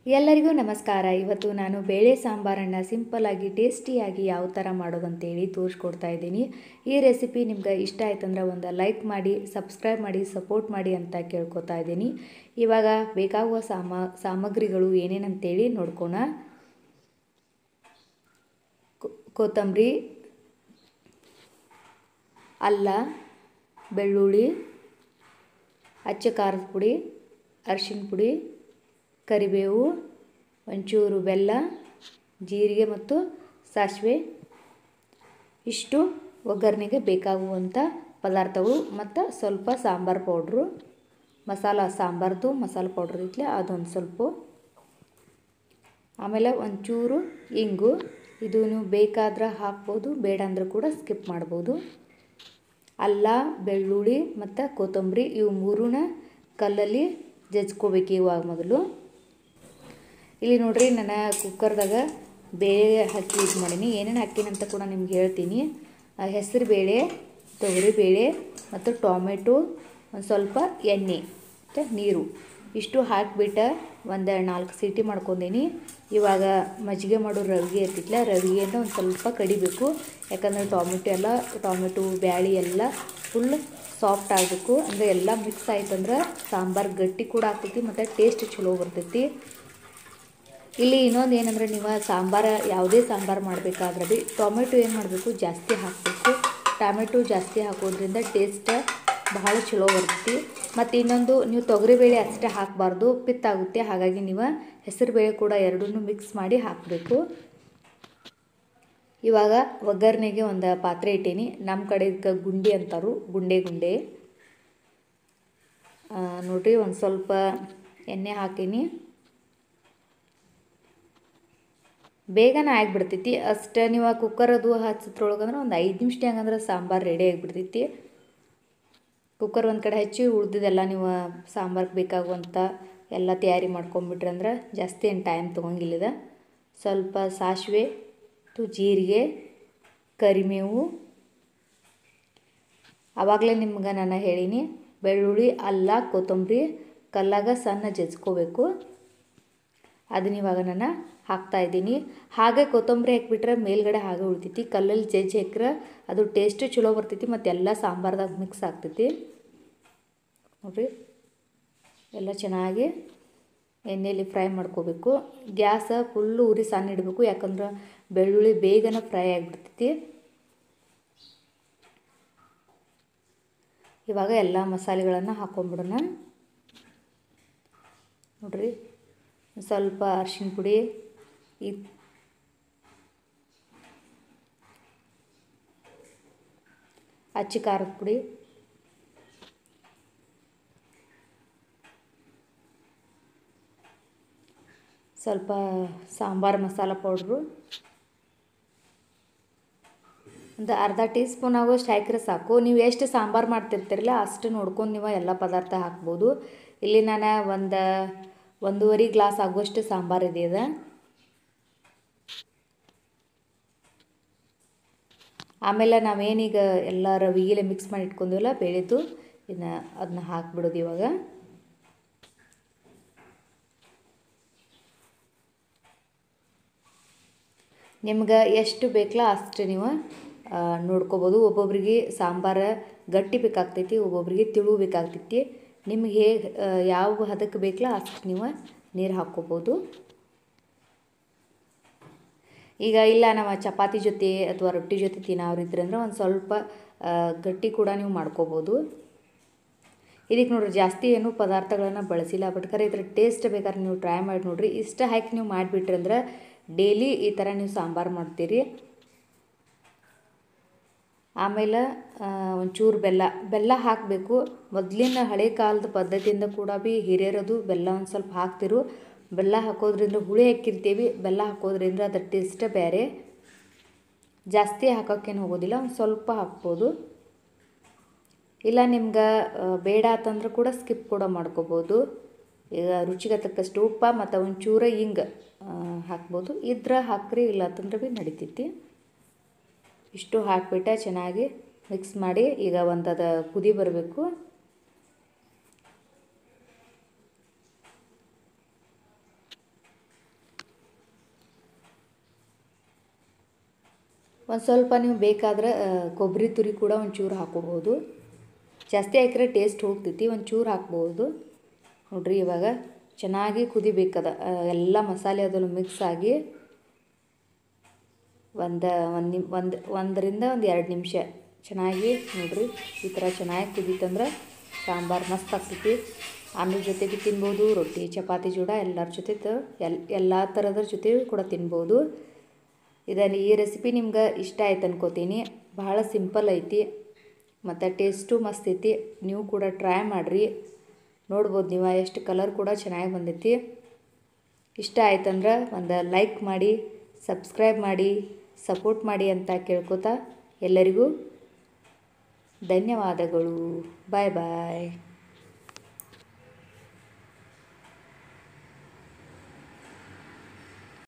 ಎಲ್ಲರಿಗೂ ನಮಸ್ಕಾರ. ಇವತ್ತು ನಾನು ಬೇಳೆ ಸಾಂಬಾರನ್ನು ಸಿಂಪಲ್ಲಾಗಿ ಟೇಸ್ಟಿಯಾಗಿ ಯಾವ ಥರ ಮಾಡೋದಂತೇಳಿ ತೋರಿಸ್ಕೊಡ್ತಾ ಇದ್ದೀನಿ. ಈ ರೆಸಿಪಿ ನಿಮ್ಗೆ ಇಷ್ಟ ಆಯ್ತಂದ್ರೆ ಒಂದು ಲೈಕ್ ಮಾಡಿ, ಸಬ್ಸ್ಕ್ರೈಬ್ ಮಾಡಿ, ಸಪೋರ್ಟ್ ಮಾಡಿ ಅಂತ ಕೇಳ್ಕೊತಾ ಇದ್ದೀನಿ. ಇವಾಗ ಬೇಕಾಗುವ ಸಾಮಗ್ರಿಗಳು ಏನೇನಂತೇಳಿ ನೋಡ್ಕೋಣ. ಕೊತ್ತಂಬರಿ, ಅಲ್ಲ, ಬೆಳ್ಳುಳ್ಳಿ, ಅಚ್ಚ ಖಾರದ ಪುಡಿ, ಅರಿಶಿನ ಪುಡಿ, ಕರಿಬೇವು, ಒಂಚೂರು ಬೆಲ್ಲ, ಜೀರಿಗೆ ಮತ್ತು ಸಾಸಿವೆ. ಇಷ್ಟು ಒಗ್ಗರಣೆಗೆ ಬೇಕಾಗುವಂಥ ಪದಾರ್ಥಗಳು ಮತ್ತು ಸ್ವಲ್ಪ ಸಾಂಬಾರು ಪೌಡ್ರು, ಸಾಂಬಾರ್ದು ಮಸಾಲ ಪೌಡ್ರ್ ಇತ್ತಲೆ ಅದೊಂದು ಸ್ವಲ್ಪ. ಆಮೇಲೆ ಒಂಚೂರು ಇಂಗು, ಇದು ನೀವು ಬೇಕಾದ್ರೆ ಹಾಕ್ಬೋದು, ಬೇಡ ಅಂದ್ರೆ ಕೂಡ ಸ್ಕಿಪ್ ಮಾಡ್ಬೋದು. ಅಲ್ಲ, ಬೆಳ್ಳುಳ್ಳಿ ಮತ್ತು ಕೊತ್ತಂಬರಿ ಇವು ಮೂರನ್ನ ಕಲ್ಲಲ್ಲಿ ಜಜ್ಕೋಬೇಕು. ಇವಾಗ ಮೊದಲು ಇಲ್ಲಿ ನೋಡ್ರಿ, ನಾನು ಕುಕ್ಕರ್ದಾಗ ಬೇಳೆ ಹಾಕಿ ಯೂಸ್ ಮಾಡೀನಿ. ಏನೇನು ಹಾಕೀನಂತ ಕೂಡ ನಿಮ್ಗೆ ಹೇಳ್ತೀನಿ. ಹೆಸರು ಬೇಳೆ, ತೊಗರಿ ಬೇಳೆ ಮತ್ತು ಟೊಮೆಟೊ, ಒಂದು ಸ್ವಲ್ಪ ಎಣ್ಣೆ ಮತ್ತು ನೀರು ಇಷ್ಟು ಹಾಕಿಬಿಟ್ಟು ಒಂದು 4 ಸೀಟಿ ಮಾಡ್ಕೊಂಡೀನಿ. ಇವಾಗ ಮಜ್ಜಿಗೆ ಮಾಡೋ ರವಿಗೆ ಇರ್ತಿತ್ತಲ್ಲ, ರವಿಗೆಯಿಂದ ಒಂದು ಸ್ವಲ್ಪ ಕಡಿಬೇಕು. ಯಾಕಂದರೆ ಟೊಮೆಟೊ ಬ್ಯಾಳಿ ಎಲ್ಲ ಫುಲ್ ಸಾಫ್ಟ್ ಆಗಬೇಕು. ಅಂದರೆ ಎಲ್ಲ ಮಿಕ್ಸ್ ಆಯ್ತಂದ್ರೆ ಸಾಂಬಾರು ಗಟ್ಟಿ ಕೂಡ ಆಗ್ತೈತಿ ಮತ್ತು ಟೇಸ್ಟ್ ಚಲೋ ಬರ್ತೈತಿ. ಇಲ್ಲಿ ಇನ್ನೊಂದು ಏನಂದರೆ, ನೀವು ಯಾವುದೇ ಸಾಂಬಾರು ಮಾಡಬೇಕಾದ್ರೆ ಭೀ ಟೊಮೆಟೊ ಏನು ಮಾಡಬೇಕು, ಜಾಸ್ತಿ ಹಾಕಬೇಕು. ಟೊಮೆಟೊ ಜಾಸ್ತಿ ಹಾಕೋದ್ರಿಂದ ಟೇಸ್ಟ್ ಬಹಳ ಚಲೋ ಬರ್ತೈತಿ. ಮತ್ತು ಇನ್ನೊಂದು, ನೀವು ತೊಗರಿಬೇಳೆ ಅಷ್ಟೇ ಹಾಕಬಾರ್ದು, ಪಿತ್ತಾಗುತ್ತೆ. ಹಾಗಾಗಿ ನೀವು ಹೆಸರು ಬೇಳೆ ಕೂಡ ಎರಡನ್ನೂ ಮಿಕ್ಸ್ ಮಾಡಿ ಹಾಕಬೇಕು. ಇವಾಗ ಒಗ್ಗರಣೆಗೆ ಒಂದು ಪಾತ್ರೆ ಇಟ್ಟೀನಿ. ನಮ್ಮ ಕಡೆ ಇದಕ್ಕೆ ಗುಂಡಿ ಅಂತಾರು, ಗುಂಡೆ ನೋಡಿರಿ. ಒಂದು ಸ್ವಲ್ಪ ಎಣ್ಣೆ ಹಾಕೀನಿ. ಬೇಗನೆ ಆಗಿಬಿಡ್ತೈತಿ. ಅಷ್ಟು ನೀವು ಕುಕ್ಕರ್ ಅದು ಹಚ್ಚೋದ್ರೊಳಗಂದ್ರೆ ಒಂದು 5 ನಿಮಿಷ ಹಂಗಂದ್ರೆ ಸಾಂಬಾರು ರೆಡಿ ಆಗಿಬಿಡ್ತೈತಿ. ಕುಕ್ಕರ್ ಒಂದು ಕಡೆ ಹಚ್ಚಿ ಉಳಿದಿದ್ದೆಲ್ಲ ನೀವು ಸಾಂಬಾರ್ಗೆ ಬೇಕಾಗುವಂಥ ಎಲ್ಲ ತಯಾರಿ ಮಾಡ್ಕೊಂಬಿಟ್ರಿ ಅಂದ್ರೆ ಜಾಸ್ತಿ ಏನು ಟೈಮ್ ತೊಗೊಂಗಿಲ್ಲದ. ಸ್ವಲ್ಪ ಸಾಸಿವೆ, ಜೀರಿಗೆ, ಕರಿಬೇವು. ಆವಾಗಲೇ ನಿಮ್ಗೆ ನಾನು ಹೇಳೀನಿ, ಬೆಳ್ಳುಳ್ಳಿ, ಅಲ್ಲ, ಕೊತ್ತಂಬರಿ ಕಲ್ಲಾಗ ಸಣ್ಣ ಜಜ್ಕೋಬೇಕು. ಅದನ್ನ ಇವಾಗ ನಾನು ಹಾಕ್ತಾಯಿದ್ದೀನಿ. ಹಾಗೆ ಕೊತ್ತಂಬರಿ ಹಾಕಿಬಿಟ್ರೆ ಮೇಲ್ಗಡೆ ಹಾಗೆ ಉಳಿತೈತಿ. ಕಲ್ಲಲ್ಲಿ ಜಜ್ಜಿ ಹಾಕ್ರೆ ಅದು ಟೇಸ್ಟ್ ಚಲೋ ಬರ್ತೈತಿ ಮತ್ತು ಎಲ್ಲ ಸಾಂಬಾರ್ದಾಗ ಮಿಕ್ಸ್ ಆಗ್ತೈತಿ. ನೋಡಿರಿ, ಎಲ್ಲ ಚೆನ್ನಾಗಿ ಎಣ್ಣೆಯಲ್ಲಿ ಫ್ರೈ ಮಾಡ್ಕೋಬೇಕು. ಗ್ಯಾಸ್ ಫುಲ್ಲು ಉರಿ ಸಣ್ಣ ಇಡಬೇಕು, ಯಾಕಂದ್ರೆ ಬೆಳ್ಳುಳ್ಳಿ ಬೇಗನೆ ಫ್ರೈ ಆಗಿಬಿಡ್ತೈತಿ. ಇವಾಗ ಎಲ್ಲ ಮಸಾಲೆಗಳನ್ನು ಹಾಕ್ಕೊಂಬಿಡೋಣ. ನೋಡಿರಿ, ಸ್ವಲ್ಪ ಅರಿಶಿನ ಪುಡಿ, ಅಚ್ಚ ಖಾರದ ಪುಡಿ, ಸ್ವಲ್ಪ ಸಾಂಬಾರು ಮಸಾಲ ಪೌಡ್ರು, ಒಂದು ಅರ್ಧ ಟೀ ಸ್ಪೂನ್ ಆಗೋಷ್ಟು ಹಾಕಿದ್ರೆ ಸಾಕು. ನೀವು ಎಷ್ಟು ಸಾಂಬಾರು ಮಾಡ್ತಿರ್ತೀರಲ್ಲ ಅಷ್ಟು ನೋಡ್ಕೊಂಡು ನೀವು ಎಲ್ಲ ಪದಾರ್ಥ ಹಾಕ್ಬೋದು. ಇಲ್ಲಿ ನಾನು ಒಂದೂವರೆ ಗ್ಲಾಸ್ ಆಗುವಷ್ಟು ಸಾಂಬಾರು ಇದೆ. ಆಮೇಲೆ ನಾವೇನೀಗ ಎಲ್ಲ ರವಿಗೆಲೆ ಮಿಕ್ಸ್ ಮಾಡಿ ಇಟ್ಕೊಂಡಿವಲ್ಲ ಬೇಳೆದು, ಅದನ್ನ ಹಾಕ್ಬಿಡೋದು. ಇವಾಗ ನಿಮ್ಗೆ ಎಷ್ಟು ಬೇಕಲ್ಲ ಅಷ್ಟು ನೀವು ನೋಡ್ಕೋಬೋದು. ಒಬ್ಬೊಬ್ರಿಗೆ ಸಾಂಬಾರು ಗಟ್ಟಿ ಬೇಕಾಗ್ತೈತಿ, ಒಬ್ಬೊಬ್ರಿಗೆ ತಿಳು ಬೇಕಾಗ್ತೈತಿ. ನಿಮ್ಗೆ ಹೇಗೆ ಯಾವ ಹದಕ್ಕೆ ಬೇಕಲ್ಲ ಅಷ್ಟು ನೀವು ನೀರು ಹಾಕ್ಕೋಬೋದು. ಈಗ ಇಲ್ಲ ನಾವು ಚಪಾತಿ ಜೊತೆ ಅಥವಾ ರೊಟ್ಟಿ ಜೊತೆ ತಿನ್ನೋರಿದ್ರಂದ್ರೆ ಒಂದು ಸ್ವಲ್ಪ ಗಟ್ಟಿ ಕೂಡ ನೀವು ಮಾಡ್ಕೋಬೋದು. ಇದಕ್ಕೆ ನೋಡಿರಿ, ಜಾಸ್ತಿ ಏನು ಪದಾರ್ಥಗಳನ್ನು ಬಳಸಿಲ್ಲ. ಬಟ್ಕರೆ ಇದ್ರ ಟೇಸ್ಟ್ ಬೇಕಾದ್ರೆ ನೀವು ಟ್ರೈ ಮಾಡಿ ನೋಡಿರಿ. ಇಷ್ಟ ಹಾಕಿ ನೀವು ಮಾಡಿಬಿಟ್ರಿ ಅಂದ್ರೆ ಡೈಲಿ ಈ ಥರ ನೀವು ಸಾಂಬಾರು ಮಾಡ್ತೀರಿ. ಆಮೇಲೆ ಒಂಚೂರು ಬೆಲ್ಲ ಹಾಕಬೇಕು. ಮೊದಲಿನ ಹಳೆ ಕಾಲದ ಪದ್ಧತಿಯಿಂದ ಕೂಡ ಹಿರಿಯರದು ಬೆಲ್ಲ ಒಂದು ಸ್ವಲ್ಪ ಹಾಕ್ತಿರು. ಬೆಲ್ಲ ಹಾಕೋದ್ರಿಂದ ಹುಳಿ ಹಾಕಿರ್ತೀವಿ, ಬೆಲ್ಲ ಹಾಕೋದ್ರಿಂದ ಅದರ ಟೇಸ್ಟ್ ಬೇರೆ. ಜಾಸ್ತಿ ಹಾಕೋಕ್ಕೇನು ಹೋಗೋದಿಲ್ಲ, ಒಂದು ಸ್ವಲ್ಪ ಹಾಕ್ಬೋದು. ಇಲ್ಲ ನಿಮ್ಗೆ ಬೇಡ ಅಂತಂದ್ರೆ ಕೂಡ ಸ್ಕಿಪ್ ಕೂಡ ಮಾಡ್ಕೋಬೋದು. ಈಗ ರುಚಿಗೆ ತಕ್ಕಷ್ಟು ಉಪ್ಪ ಮತ್ತು ಒಂಚೂರು ಹಿಂಗೆ ಹಾಕ್ಬೋದು. ಇದ್ರೆ ಹಾಕ್ರಿ, ಇಲ್ಲ ಅಂತಂದ್ರೆ ಭೀ ನಡಿತೈತಿ. ಇಷ್ಟು ಹಾಕಿಬಿಟ್ಟು ಚೆನ್ನಾಗಿ ಮಿಕ್ಸ್ ಮಾಡಿ ಈಗ ಒಂದು ಕುದಿ ಬರಬೇಕು. ಒಂದು ಸ್ವಲ್ಪ ನೀವು ಬೇಕಾದ್ರೆ ಕೊಬ್ಬರಿ ತುರಿ ಕೂಡ ಒಂಚೂರು ಹಾಕೋಬೋದು. ಜಾಸ್ತಿ ಹಾಕಿದ್ರೆ ಟೇಸ್ಟ್ ಹೋಗ್ತೈತಿ, ಒಂಚೂರು ಹಾಕ್ಬೋದು. ನೋಡಿರಿ ಇವಾಗ ಚೆನ್ನಾಗಿ ಕುದಿಬೇಕದ, ಎಲ್ಲ ಮಸಾಲೆ ಅದನ್ನು ಮಿಕ್ಸ್ ಆಗಿ ಒಂದರಿಂದ 2 ನಿಮಿಷ ಚೆನ್ನಾಗಿ ನೋಡಿರಿ ಈ ಥರ ಚೆನ್ನಾಗಿ ಕುದೀತಂದ್ರೆ ಸಾಂಬಾರು ಮಸ್ತ್ ಆಗ್ತೈತಿ. ಅನ್ನದ ಜೊತೆಗೆ ತಿನ್ಬೋದು, ರೊಟ್ಟಿ ಚಪಾತಿ ಜೋಡ ಎಲ್ಲರ ಜೊತೆ ಎಲ್ಲ ಥರದ್ರ ಜೊತೆ ಕೂಡ ತಿನ್ಬೋದು. ಈ ರೆಸಿಪಿ ನಿಮ್ಗೆ ಇಷ್ಟ ಆಯ್ತು ಅನ್ಕೋತೀನಿ. ಭಾಳ ಸಿಂಪಲ್ ಐತಿ ಮತ್ತು ಟೇಸ್ಟು ಮಸ್ತ್ ಐತಿ. ನೀವು ಕೂಡ ಟ್ರೈ ಮಾಡಿರಿ. ನೋಡ್ಬೋದು ನೀವು ಎಷ್ಟು ಕಲರ್ ಕೂಡ ಚೆನ್ನಾಗಿ ಬಂದೈತಿ. ಇಷ್ಟ ಆಯ್ತಂದ್ರೆ ಒಂದು ಲೈಕ್ ಮಾಡಿ, ಸಬ್ಸ್ಕ್ರೈಬ್ ಮಾಡಿ, ಸಪೋರ್ಟ್ ಮಾಡಿ ಅಂತ ಕೇಳ್ಕೊತಾ ಎಲ್ಲರಿಗೂ ಧನ್ಯವಾದಗಳು. ಬಾಯ್ ಬಾಯ್.